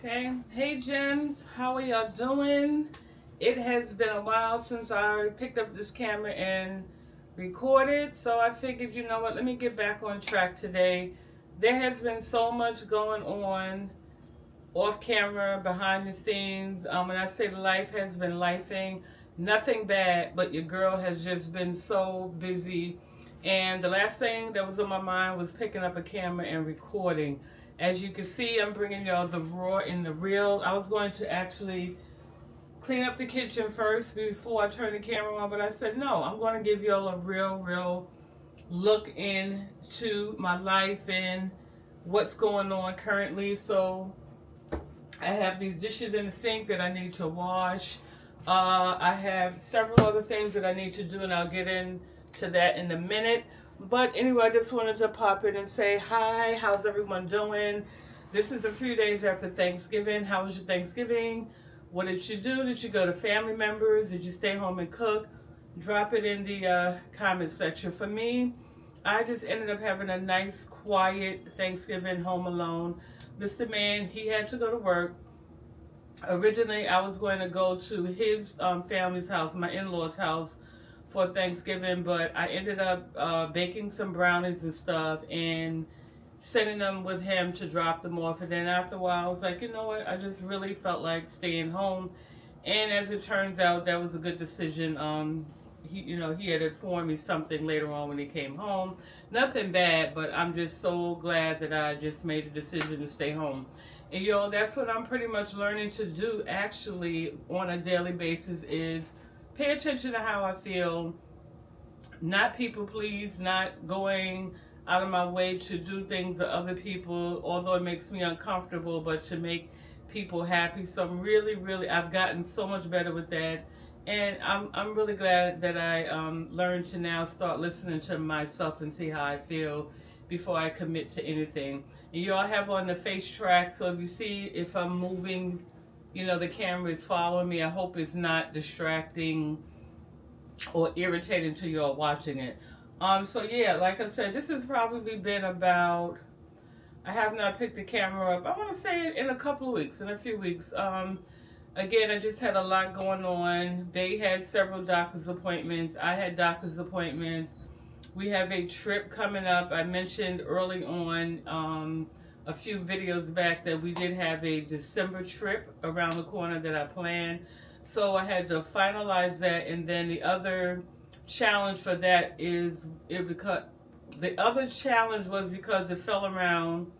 Okay. Hey, gems. How are y'all doing? It has been a while since I picked up this camera and recorded, so I figured, you know what, let me get back on track today. There has been so much going on off camera, behind the scenes. When I say life has been lifing, nothing bad, but your girl has just been so busy. And the last thing that was on my mind was picking up a camera and recording. As you can see, I'm bringing y'all the raw and the real. I was going to actually clean up the kitchen first before I turn the camera on, but I said no, I'm going to give y'all a real look into my life and what's going on currently. So I have these dishes in the sink that I need to wash. I have several other things that I need to do, and I'll get into that in a minute. But anyway, I just wanted to pop in and say hi. How's everyone doing? This is a few days after Thanksgiving. How was your Thanksgiving? What did you do? Did you go to family members? Did you stay home and cook? Drop it in the comment section. For me, I just ended up having a nice, quiet Thanksgiving home alone. Mr. Man, he had to go to work. Originally, I was going to go to his family's house, my in-laws' house, for Thanksgiving, but I ended up baking some brownies and stuff and sending them with him to drop them off. And then after a while, I was like, you know what? I just really felt like staying home. And as it turns out, that was a good decision. He had informed me something later on when he came home. Nothing bad, but I'm just so glad that I just made the decision to stay home. And that's what I'm pretty much learning to do actually on a daily basis is pay attention to how I feel, not people please, not going out of my way to do things that other people, although it makes me uncomfortable, but to make people happy. So I'm really, I've gotten so much better with that. And I'm really glad that I learned to now start listening to myself and see how I feel before I commit to anything. And you all have on the face track, so if you see if I'm moving, the camera is following me. I hope it's not distracting or irritating to you all watching it. So yeah, like I said, this has probably been about, I have not picked the camera up, I want to say in a couple of weeks, in a few weeks. Again, I just had a lot going on. They had several doctor's appointments. I had doctor's appointments. We have a trip coming up. I mentioned early on a few videos back that we did have a December trip around the corner that I planned. So I had to finalize that. And then the other challenge for that is because the other challenge was because it fell around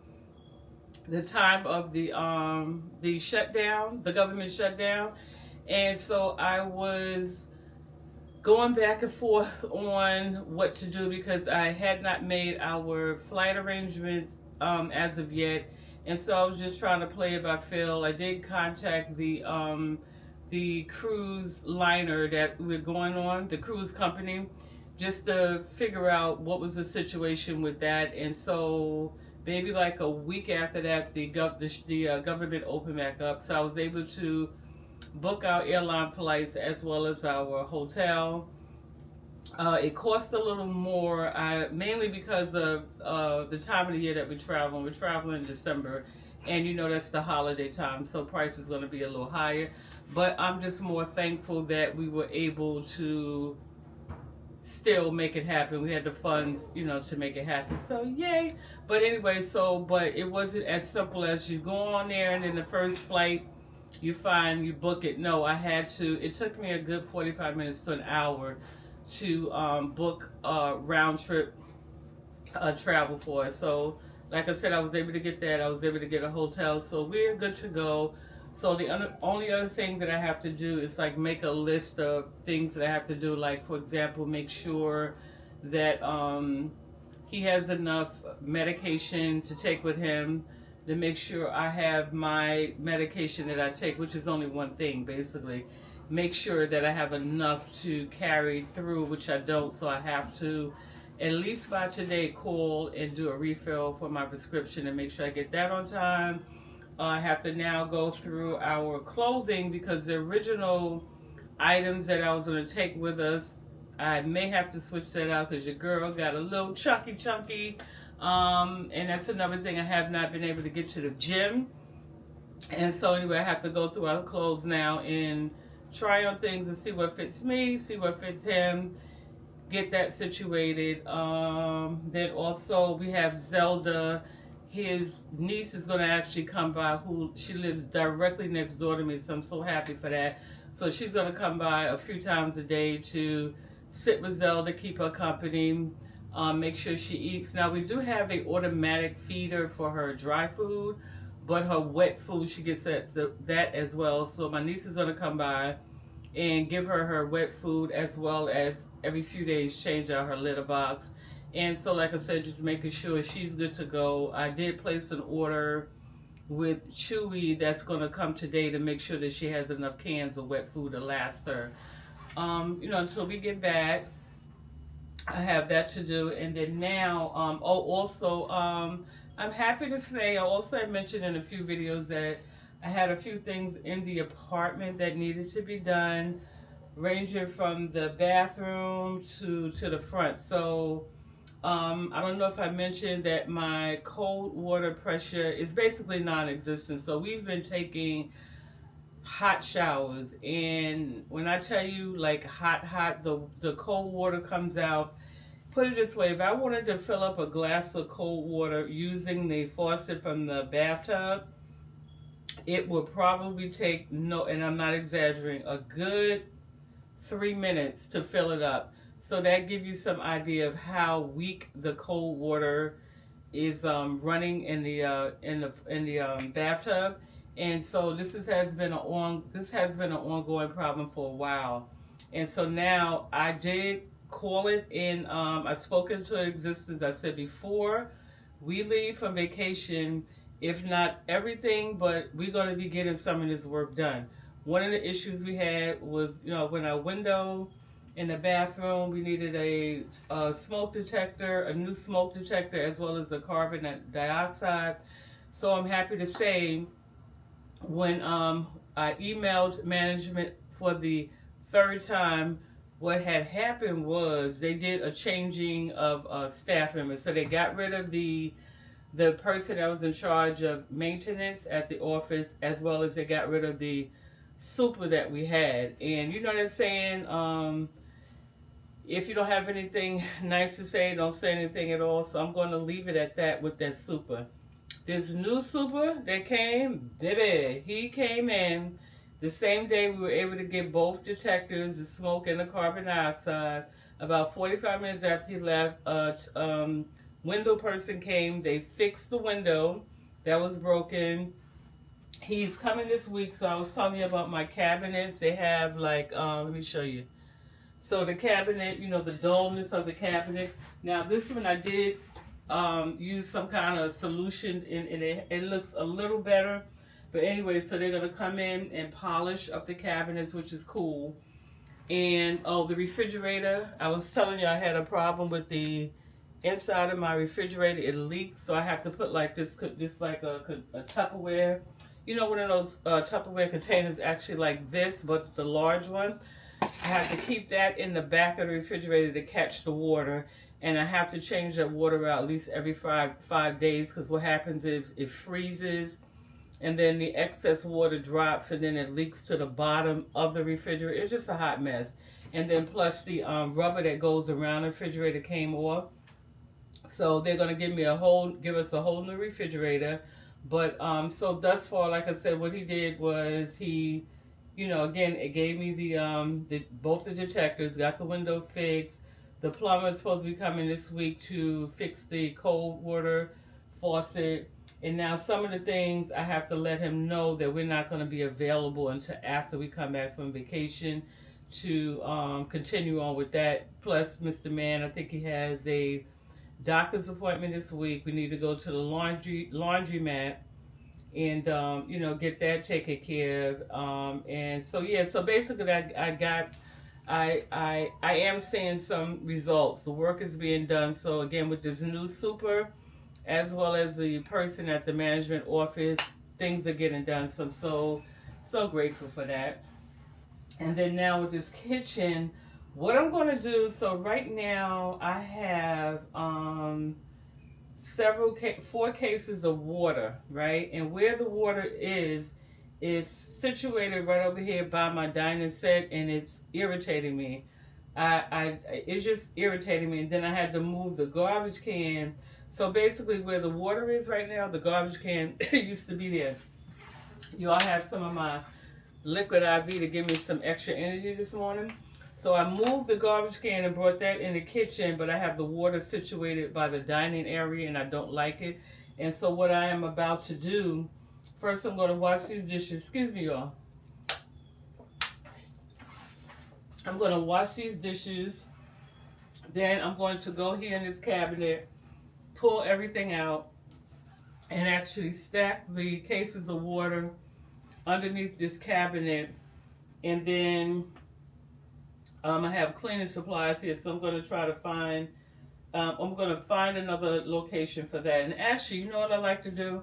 the time of the shutdown, the government shutdown. And so I was going back and forth on what to do because I had not made our flight arrangements as of yet. And so I was just trying to play it by feel. I did contact the cruise liner that we're going on, the cruise company, just to figure out what was the situation with that. And so maybe like a week after that, the government opened back up. So I was able to book our airline flights as well as our hotel. It cost a little more, mainly because of the time of the year that we're traveling. We're traveling in December, and that's the holiday time, so price is going to be a little higher. But I'm just more thankful that we were able to still make it happen. We had the funds, to make it happen. So yay. But anyway, but it wasn't as simple as you go on there and then the first flight you book it. No, it took me a good 45 minutes to an hour to book a round trip travel for it. So like I said, I was able to get that. I was able to get a hotel. So we're good to go. So the only other thing that I have to do is like make a list of things that I have to do. Like, for example, make sure that he has enough medication to take with him, to make sure I have my medication that I take, which is only one thing basically. Make sure that I have enough to carry through, which I don't. So I have to, at least by today, call and do a refill for my prescription and make sure I get that on time. I have to now go through our clothing because the original items that I was going to take with us, I may have to switch that out because your girl got a little chunky. And that's another thing. I have not been able to get to the gym And so anyway, I have to go through our clothes now and try on things and see what fits me, see what fits him, get that situated. Then also we have Zelda. His niece is going to actually come by, who she lives directly next door to me, so I'm so happy for that. So she's going to come by a few times a day to sit with Zelda, keep her company, make sure she eats. Now we do have a automatic feeder for her dry food, but her wet food she gets that as well. So my niece is going to come by and give her wet food, as well as every few days change out her litter box. And so like I said, just making sure she's good to go. I did place an order with Chewy that's going to come today to make sure that she has enough cans of wet food to last her, until we get back. I have that to do. And then now, I'm happy to say, I mentioned in a few videos that I had a few things in the apartment that needed to be done, ranging from the bathroom to the front. So I don't know if I mentioned that my cold water pressure is basically non-existent. So we've been taking hot showers, and when I tell you, like, hot, the cold water comes out. Put it this way, if I wanted to fill up a glass of cold water using the faucet from the bathtub, it would probably take, no, and I'm not exaggerating, a good 3 minutes to fill it up. So that gives you some idea of how weak the cold water is running in the bathtub. And so this has been an ongoing problem for a while. And so now I did call it in. I spoke into existence. I said, before we leave from vacation, if not everything, but we're going to be getting some of this work done. One of the issues we had was, when our window in the bathroom, we needed a smoke detector, a new smoke detector, as well as a carbon dioxide. So I'm happy to say, when I emailed management for the third time, what had happened was they did a changing of staff members. So they got rid of the person that was in charge of maintenance at the office, as well as they got rid of the super that we had. And they're saying, if you don't have anything nice to say, don't say anything at all. So I'm going to leave it at that with that super. This new super that came, baby, he came in the same day we were able to get both detectors, the smoke and the carbon dioxide. About 45 minutes after he left, window person came. They fixed the window that was broken. He's coming this week. So I was telling you about my cabinets. They have, like, let me show you. So the cabinet, the dullness of the cabinet. Now this one I did use some kind of solution in it. It looks a little better. But anyway, so they're going to come in and polish up the cabinets, which is cool. And, the refrigerator. I was telling you I had a problem with the inside of my refrigerator. It leaks, so I have to put like this like a Tupperware. One of those Tupperware containers, actually like this, but the large one. I have to keep that in the back of the refrigerator to catch the water. And I have to change that water out at least every five days, because what happens is it freezes, and then the excess water drops, and then it leaks to the bottom of the refrigerator. It's just a hot mess. And then plus the rubber that goes around the refrigerator came off. So they're going to give us a whole new refrigerator. But so thus far, like I said, what he did was he, again, it gave me both the detectors, got the window fixed. The plumber is supposed to be coming this week to fix the cold water faucet. And now some of the things I have to let him know that we're not going to be available until after we come back from vacation to continue on with that. Plus, Mr. Man, I think he has a doctor's appointment this week. We need to go to the laundromat and get that taken care of. And so so basically I am seeing some results. The work is being done. So again, with this new super, as well as the person at the management office, things are getting done. So I'm so grateful for that. And then now with this kitchen, what I'm going to do, so right now I have four cases of water, right? And where the water is situated right over here by my dining set, and it's irritating me. It's just irritating me. And then I had to move the garbage can. So basically, where the water is right now, the garbage can used to be there. You all have some of my liquid IV to give me some extra energy this morning. So I moved the garbage can and brought that in the kitchen, but I have the water situated by the dining area and I don't like it. And so what I am about to do, first I'm going to wash these dishes. Excuse me, y'all. I'm going to wash these dishes. Then I'm going to go here in this cabinet, pull everything out, and actually stack the cases of water underneath this cabinet. And then I have cleaning supplies here, so I'm going to try to find, another location for that. And actually, you know what I like to do?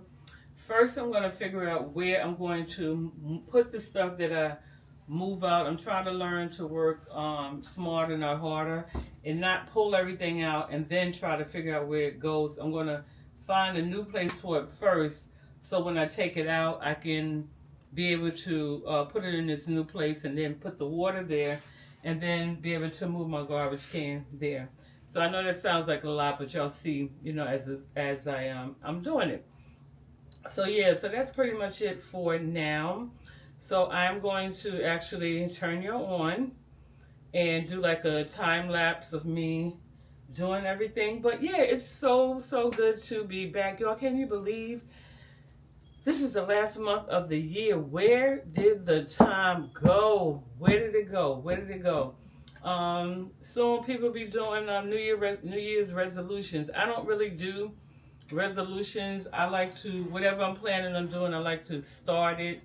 First, I'm going to figure out where I'm going to put the stuff that I move out. I'm trying to learn to work smarter, not harder, and not pull everything out and then try to figure out where it goes. I'm going to find a new place for it first, so when I take it out, I can be able to put it in this new place and then put the water there, and then be able to move my garbage can there. So I know that sounds like a lot, but y'all see, you know, as I'm doing it. So yeah, so that's pretty much it for now. So I'm going to actually turn you on and do like a time lapse of me doing everything. But yeah, it's so good to be back, y'all. Can you believe this is the last month of the year? Where did the time go? Where did it go? Where did it go? Soon people be doing New Year's resolutions. I don't really do resolutions. I like to, whatever I'm planning on doing, I like to start it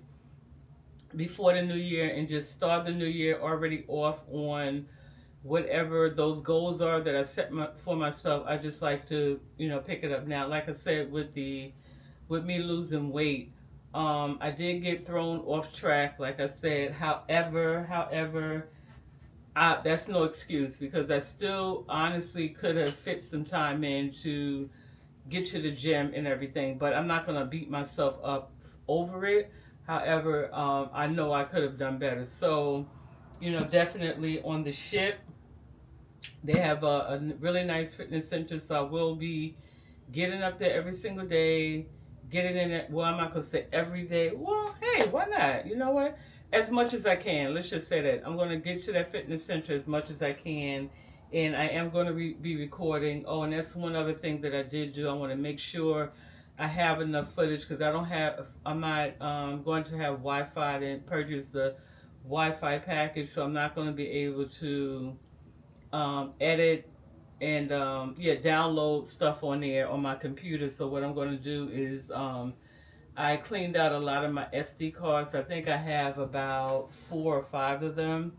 before the new year and just start the new year already off on whatever those goals are that I set for myself. I just like to, you know, pick it up now. Like I said, with me losing weight, I did get thrown off track, like I said. However, that's no excuse, because I still honestly could have fit some time in to get to the gym and everything, but I'm not going to beat myself up over it. However, I know I could have done better. So, you know, definitely on the ship, they have a really nice fitness center, so I will be getting up there every single day, getting in it. Well, I'm not going to say every day. Well, hey, why not? You know what? As much as I can. Let's just say that. I'm going to get to that fitness center as much as I can, and I am going to be recording. Oh, and that's one other thing that I did do. I want to make sure I have enough footage, because I'm not going to have Wi-Fi and purchase the Wi-Fi package, so I'm not going to be able to edit and download stuff on there on my computer. So what I'm going to do is I cleaned out a lot of my SD cards. I think I have about 4 or 5 of them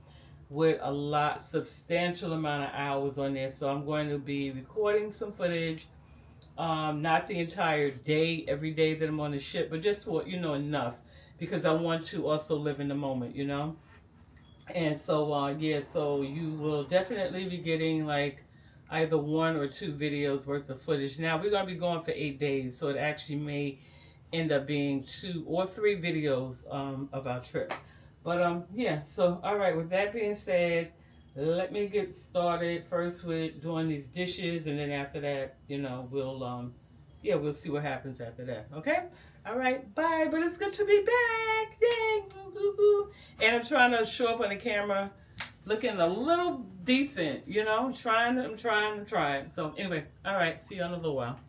with a substantial amount of hours on there. So I'm going to be recording some footage. Not the entire day, every day that I'm on the ship, but just for, you know, enough, because I want to also live in the moment, you know. And so yeah, so you will definitely be getting like either 1 or 2 videos worth of footage. Now we're going to be going for 8 days, so it actually may end up being 2 or 3 videos of our trip. But yeah, so all right, with that being said, let me get started first with doing these dishes, and then after that, you know, we'll see what happens after that. Okay? All right, bye. But it's good to be back. Yay! Woo-hoo-hoo. And I'm trying to show up on the camera looking a little decent, you know. I'm trying. So anyway, all right, see you in a little while.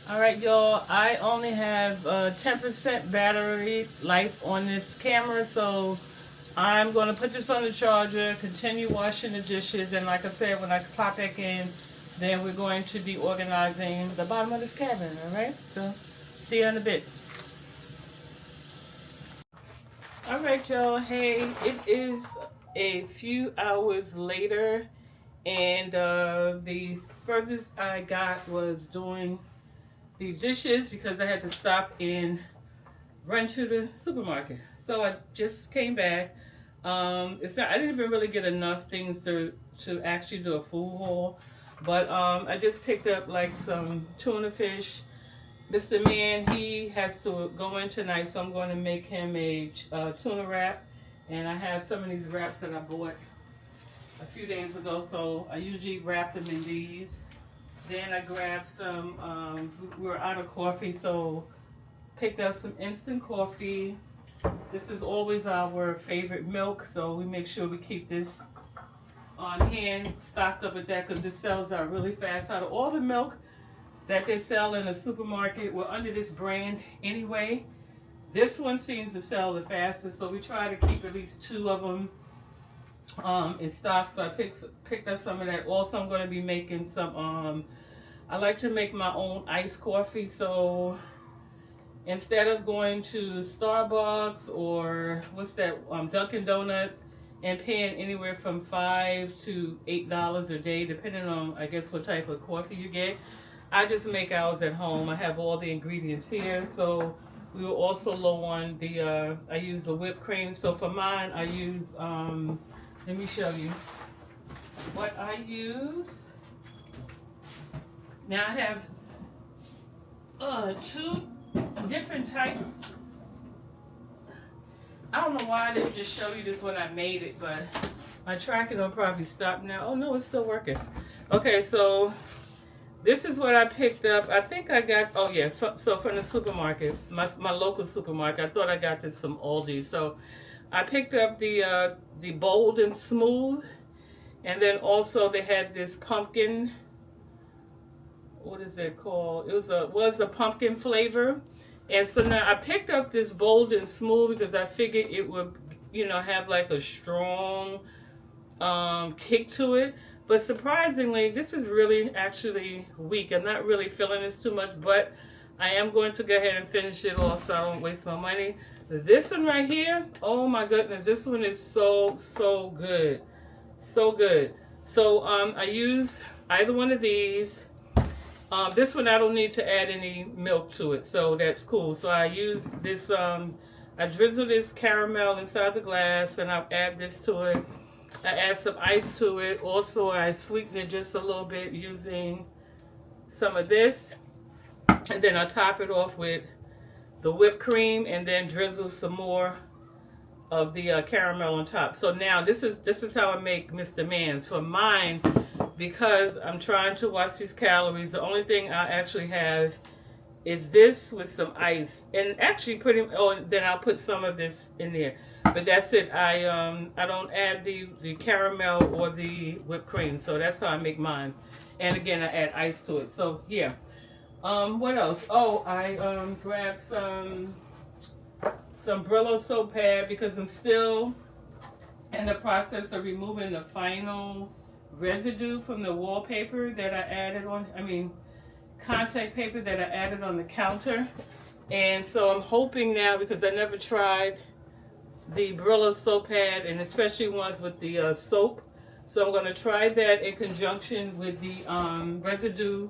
All right, y'all. I only have 10% battery life on this camera, so I'm going to put this on the charger, continue washing the dishes, and like I said, when I pop back in, then we're going to be organizing the bottom of this cabin, all right? So, see you in a bit. All right, y'all. Hey, it is a few hours later, and the furthest I got was doing the dishes because I had to stop and run to the supermarket. So I just came back. It's not. I didn't even really get enough things to actually do a food haul, but I just picked up like some tuna fish. Mr. Man, he has to go in tonight, so I'm going to make him a tuna wrap, and I have some of these wraps that I bought a few days ago. So I usually wrap them in these. Then I grabbed some. We were out of coffee, so picked up some instant coffee. This is always our favorite milk, so we make sure we keep this on hand, stocked up at that, because this sells out really fast. Out of all the milk that they sell in the supermarket, we're under this brand anyway. This one seems to sell the fastest, so we try to keep at least 2 of them in stock. So I picked up some of that. Also, I'm going to be making some. I like to make my own iced coffee, so instead of going to Starbucks or what's that, Dunkin' Donuts, and paying anywhere from $5 to $8 a day, depending on, I guess, what type of coffee you get, I just make ours at home. I have all the ingredients here. So we were also low on the, I use the whipped cream. So for mine, I use, let me show you what I use. Now I have 2 different types. I don't know why I didn't just show you this when I made it, but my tracking will probably stop now. Oh no, it's still working. Okay, so this is what I picked up. I think I got, oh yeah, so from the supermarket, my local supermarket. I thought I got this from Aldi. So I picked up the bold and smooth, and then also they had this pumpkin. What is it called? It was a pumpkin flavor. And so now I picked up this bold and smooth because I figured it would, have like a strong kick to it. But surprisingly, this is really actually weak. I'm not really feeling this too much, but I am going to go ahead and finish it off so I don't waste my money. This one right here, oh my goodness, this one is so good. So good. So I use either one of these. This one I don't need to add any milk to it, so that's cool. So I use this, I drizzle this caramel inside the glass, and I'll add this to it. I add some ice to it. Also, I sweeten it just a little bit using some of this. And then I top it off with the whipped cream, and then drizzle some more of the caramel on top. So now this is how I make Mr. Man's. For mine, because I'm trying to watch these calories, the only thing I actually have is this with some ice, and actually then I'll put some of this in there, but that's it. I don't add the caramel or the whipped cream, so that's how I make mine. And again, I add ice to it. So yeah. What else? Oh, I grabbed some Brillo soap pad because I'm still in the process of removing the final residue from the wallpaper that I added on, contact paper that I added on the counter. And so I'm hoping now, because I never tried the Brillo soap pad, and especially ones with the soap. So I'm going to try that in conjunction with the residue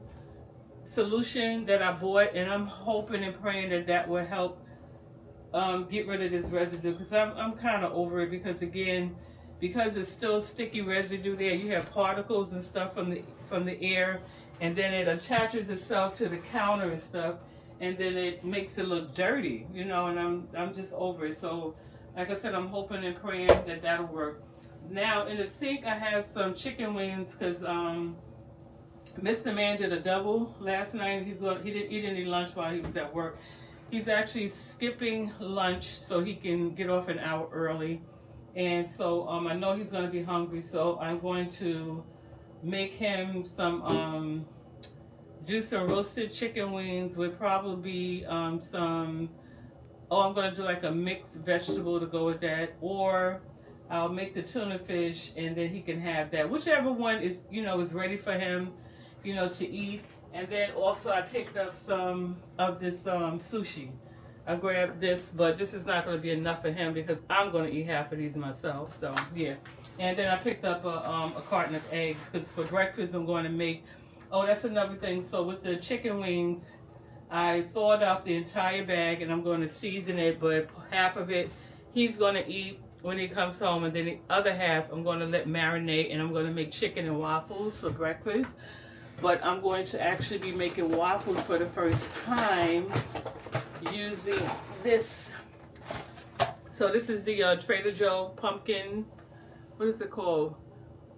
solution that I bought, and I'm hoping and praying that will help get rid of this residue, because I'm kind of over it, because again, because it's still sticky residue there, you have particles and stuff from the air, and then it attaches itself to the counter and stuff, and then it makes it look dirty, and I'm just over it. So like I said, I'm hoping and praying that that'll work. Now in the sink I have some chicken wings, because Mr. Man did a double last night. He didn't eat any lunch while he was at work. He's actually skipping lunch so he can get off an hour early. And so I know he's going to be hungry, so I'm going to make him some do some roasted chicken wings with probably some, oh, I'm going to do like a mixed vegetable to go with that, or I'll make the tuna fish and then he can have that. Whichever one is, is ready for him, to eat. And then also I picked up some of this sushi. I grabbed this, but this is not going to be enough for him because I'm going to eat half of these myself. So, yeah. And then I picked up a carton of eggs because for breakfast I'm going to make, oh, that's another thing. So with the chicken wings, I thawed out the entire bag and I'm going to season it, but half of it he's going to eat when he comes home, and then the other half I'm going to let marinate, and I'm going to make chicken and waffles for breakfast. But I'm going to actually be making waffles for the first time using this. So this is the Trader Joe pumpkin, what is it called?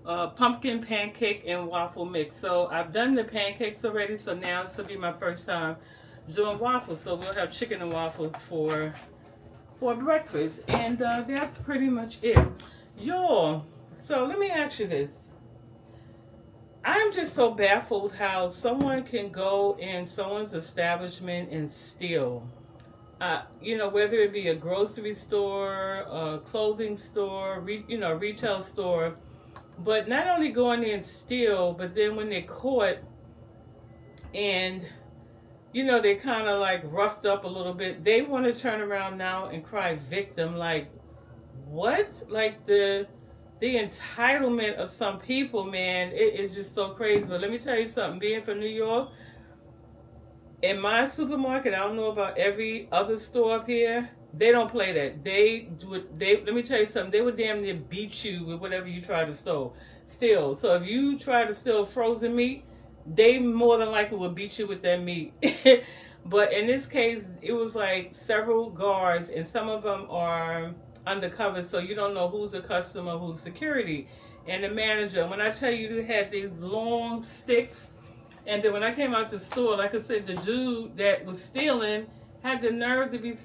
Pumpkin pancake and waffle mix. So I've done the pancakes already, so now this will be my first time doing waffles. So we'll have chicken and waffles for breakfast, and that's pretty much it, y'all. So let me ask you this. I'm just so baffled how someone can go in someone's establishment and steal. Whether it be a grocery store, a clothing store, retail store, but not only go in there and steal, but then when they're caught and they kind of like roughed up a little bit, they want to turn around now and cry victim. Like, what? Like the entitlement of some people, man, it is just so crazy. But let me tell you something, being from New York, in my supermarket, I don't know about every other store up here, they don't play that. Let me tell you something, they would damn near beat you with whatever you try to steal. So if you try to steal frozen meat, they more than likely will beat you with that meat. But in this case, it was like several guards, and some of them are undercover, so you don't know who's a customer, who's security. And the manager, when I tell you, they had these long sticks, and then when I came out the store, like I said, the dude that was stealing had the nerve to be,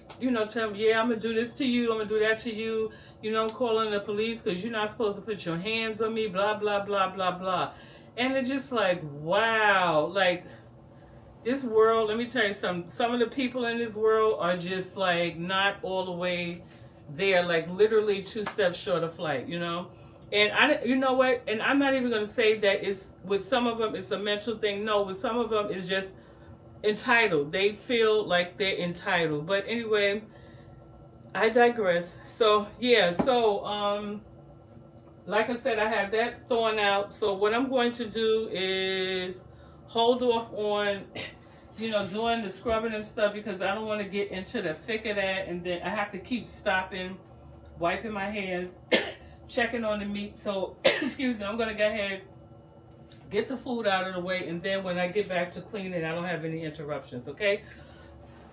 tell me, yeah, I'm gonna do this to you, I'm gonna do that to you, I'm calling the police because you're not supposed to put your hands on me, blah, blah, blah, blah, blah. And it's just like, wow, like this world, let me tell you something, some of the people in this world are just like not all the way there, like literally 2 steps short of flight, And you know what? And I'm not even going to say that it's, with some of them, it's a mental thing. No, with some of them, it's just entitled. They feel like they're entitled. But anyway, I digress. So, yeah. So, like I said, I have that thawing out. So what I'm going to do is hold off on, doing the scrubbing and stuff, because I don't want to get into the thick of that. And then I have to keep stopping, wiping my hands, checking on the meat. So, excuse me, I'm going to go ahead, get the food out of the way. And then when I get back to cleaning, I don't have any interruptions, okay?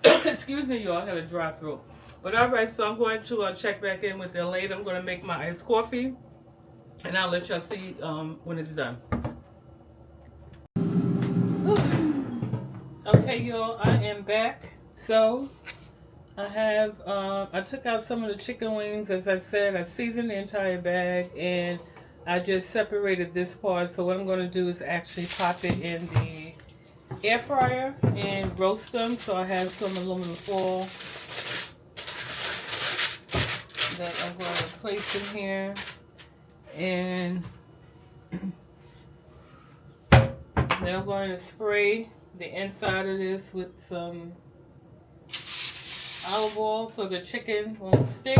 Excuse me, y'all, I had a dry throat. But all right, so I'm going to check back in with you later. I'm going to make my iced coffee, and I'll let y'all see when it's done. Okay, y'all, I am back. So I have, I took out some of the chicken wings. As I said, I seasoned the entire bag, and I just separated this part. So what I'm going to do is actually pop it in the air fryer and roast them. So I have some aluminum foil that I'm going to place in here. And then I'm going to spray the inside of this with some olive oil so the chicken won't stick.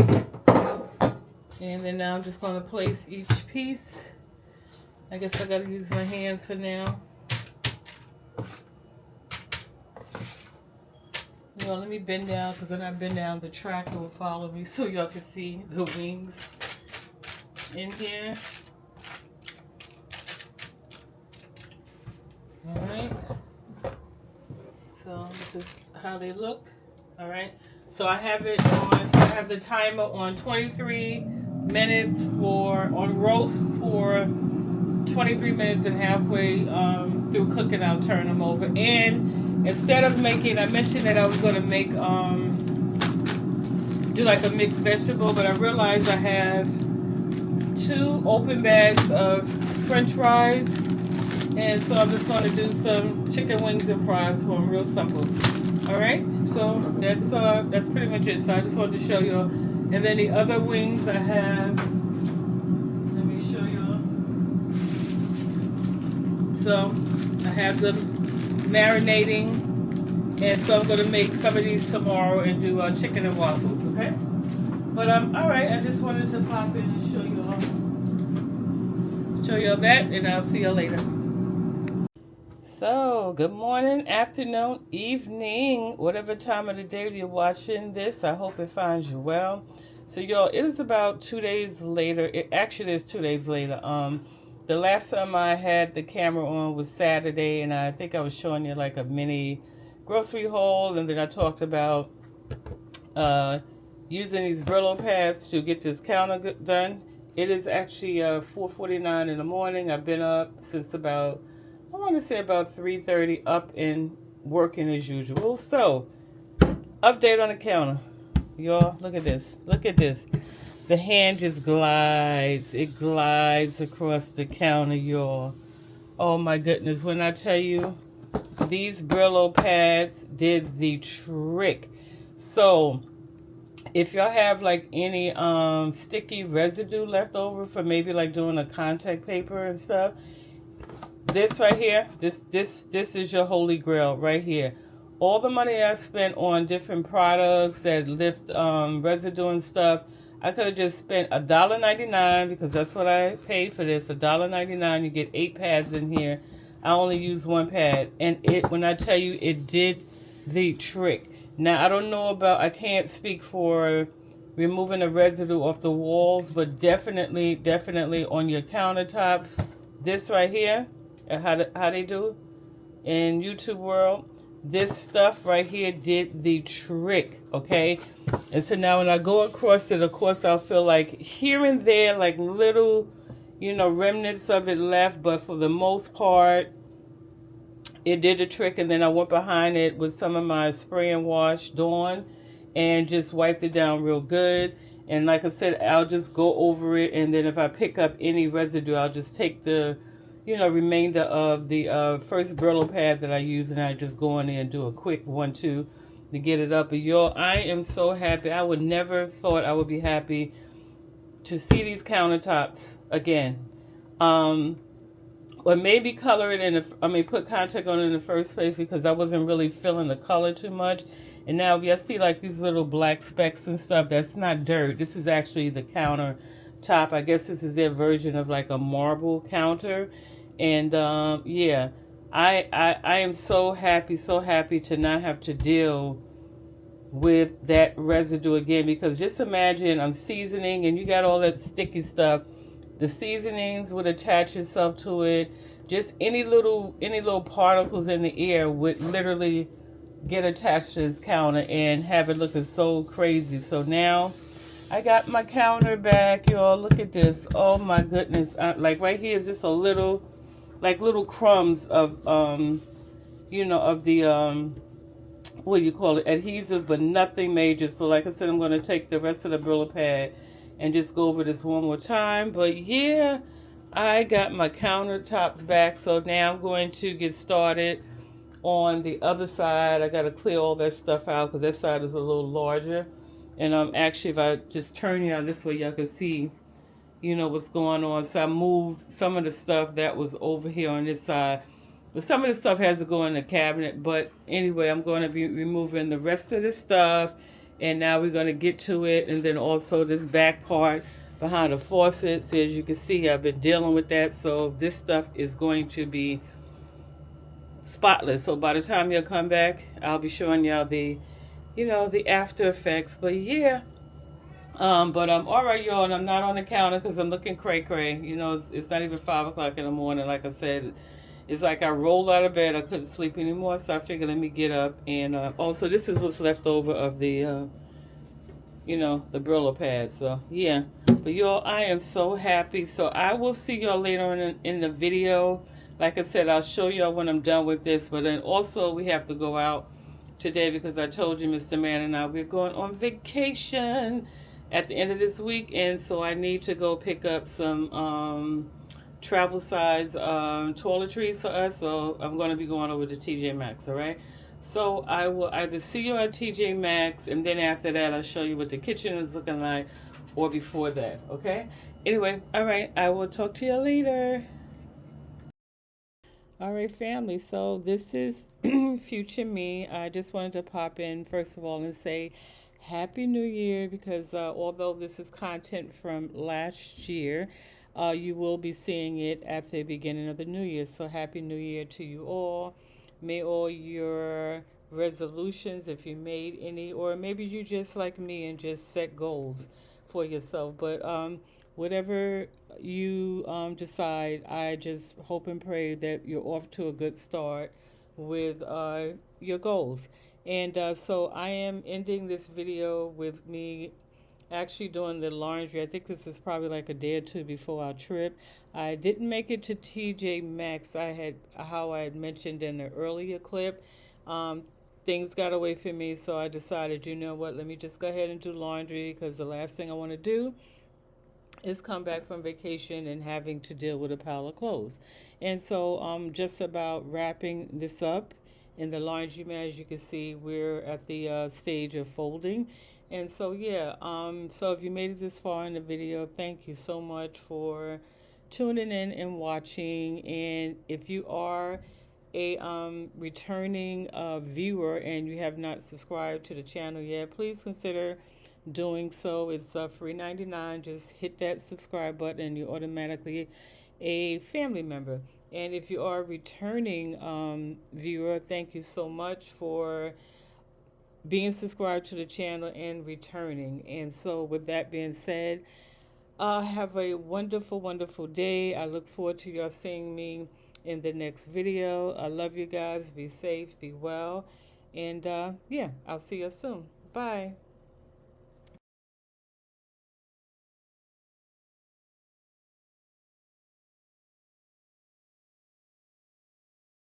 And then now I'm just going to place each piece. I guess I got to use my hands for now. Well, let me bend down, because when I bend down, the track will follow me so y'all can see the wings in here. Alright. So this is how they look. Alright. So I have it on, I have the timer on 23 minutes on roast for 23 minutes, and halfway through cooking I'll turn them over. And instead of making, I mentioned that I was going to make do like a mixed vegetable, but I realized I have 2 open bags of French fries, And so I'm just going to do some chicken wings and fries for them, real simple. All right, so that's pretty much it. So I just wanted to show you. And then the other wings I have, let me show you. So I have them marinating, and so I'm going to make some of these tomorrow and do chicken and waffles. Okay, but all right. I just wanted to pop in and show y'all that, and I'll see y'all later. So, good morning, afternoon, evening, whatever time of the day you're watching this. I hope it finds you well. So, y'all, it is about 2 days later. It actually is 2 days later. The last time I had the camera on was Saturday, and I think I was showing you like a mini grocery haul, and then I talked about using these Brillo pads to get this counter done. It is actually 4:49 in the morning. I've been up since about, I want to say about 3:30, up and working as usual. So, update on the counter. Y'all, look at this. Look at this. The hand just glides. It glides across the counter, y'all. Oh my goodness. When I tell you, these Brillo pads did the trick. So, if y'all have like any sticky residue left over for maybe like doing a contact paper and stuff, this right here, this is your holy grail right here. All the money I spent on different products that lift residue and stuff, I could have just spent $1.99 because that's what I paid for this. $1.99, you get 8 pads in here. I only used 1 pad, and when I tell you, it did the trick. Now I don't know about, I can't speak for removing the residue off the walls, but definitely on your countertops. This right here, how they do in YouTube world, this stuff right here did the trick, okay? And so now when I go across it, of course, I'll feel like here and there, like little, remnants of it left, but for the most part, it did the trick. And then I went behind it with some of my spray and wash Dawn and just wiped it down real good. And like I said, I'll just go over it, and then if I pick up any residue, I'll just take the remainder of the first Brillo pad that I use, and I just go in there and do a quick 1-2 to get it up. But y'all, I am so happy. I would never thought I would be happy to see these countertops again. Or maybe color it in, put contact on it in the first place because I wasn't really feeling the color too much. And now if you see like these little black specks and stuff, that's not dirt. This is actually the countertop. I guess this is their version of like a marble counter. And yeah, I am so happy to not have to deal with that residue again, because just imagine I'm seasoning and you got all that sticky stuff. The seasonings would attach itself to it. Just any little particles in the air would literally get attached to this counter and have it looking so crazy. So now I got my counter back, y'all. Look at this. Oh my goodness. Like right here is just a little, like little crumbs of, of the, what do you call it, adhesive, but nothing major. So like I said, I'm going to take the rest of the Brillo pad and just go over this one more time. But yeah, I got my countertops back. So now I'm going to get started on the other side. I got to clear all that stuff out because that side is a little larger. And actually, if I just turn you out this way, y'all can see, what's going on. So I moved some of the stuff that was over here on this side. But some of the stuff has to go in the cabinet. But anyway, I'm going to be removing the rest of this stuff. And now we're going to get to it. And then also this back part behind the faucet. So as you can see, I've been dealing with that. So this stuff is going to be spotless. So by the time you'll come back, I'll be showing y'all the, the after effects. But yeah. But I'm all right, y'all. And I'm not on the counter because I'm looking cray-cray. It's not even 5 o'clock in the morning. Like I said, it's like I rolled out of bed. I couldn't sleep anymore. So I figured let me get up. And also this is what's left over of the, the Brillo pad. So yeah. But y'all, I am so happy. So I will see y'all later in the video. Like I said, I'll show y'all when I'm done with this. But then also we have to go out today because I told you, Mr. Man and I, we're going on vacation at the end of this week. And so I need to go pick up some travel size toiletries for us. So I'm going to be going over to TJ Maxx. All right. So I will either see you at TJ Maxx, and then after that I'll show you what the kitchen is looking like, or before that. Okay. Anyway, all right. I will talk to you later. All right, family. So this is future me. I just wanted to pop in first of all and say Happy New Year, because although this is content from last year, you will be seeing it at the beginning of the new year. So Happy New Year to you all. May all your resolutions, if you made any, or maybe you just like me and just set goals for yourself. But whatever you decide, I just hope and pray that you're off to a good start with your goals. And so I am ending this video with me actually doing the laundry. I think this is probably like a day or two before our trip. I didn't make it to TJ Maxx. How I had mentioned in the earlier clip. Um, Things got away from me, so I decided, you know what, let me just go ahead and do laundry, because the last thing I want to do is come back from vacation and having to deal with a pile of clothes. And so I'm just about wrapping this up in the laundromat. As you can see, we're at the stage of folding. And so, yeah, so if you made it this far in the video, thank you so much for tuning in and watching. And if you are a returning viewer and you have not subscribed to the channel yet, please consider doing so. It's free 99. Just hit that subscribe button and you're automatically a family member. And if you are a returning viewer, thank you so much for being subscribed to the channel and returning. And so with that being said, have a wonderful, wonderful day. I look forward to y'all seeing me in the next video. I love you guys. Be safe, be well. And yeah, I'll see you soon. Bye.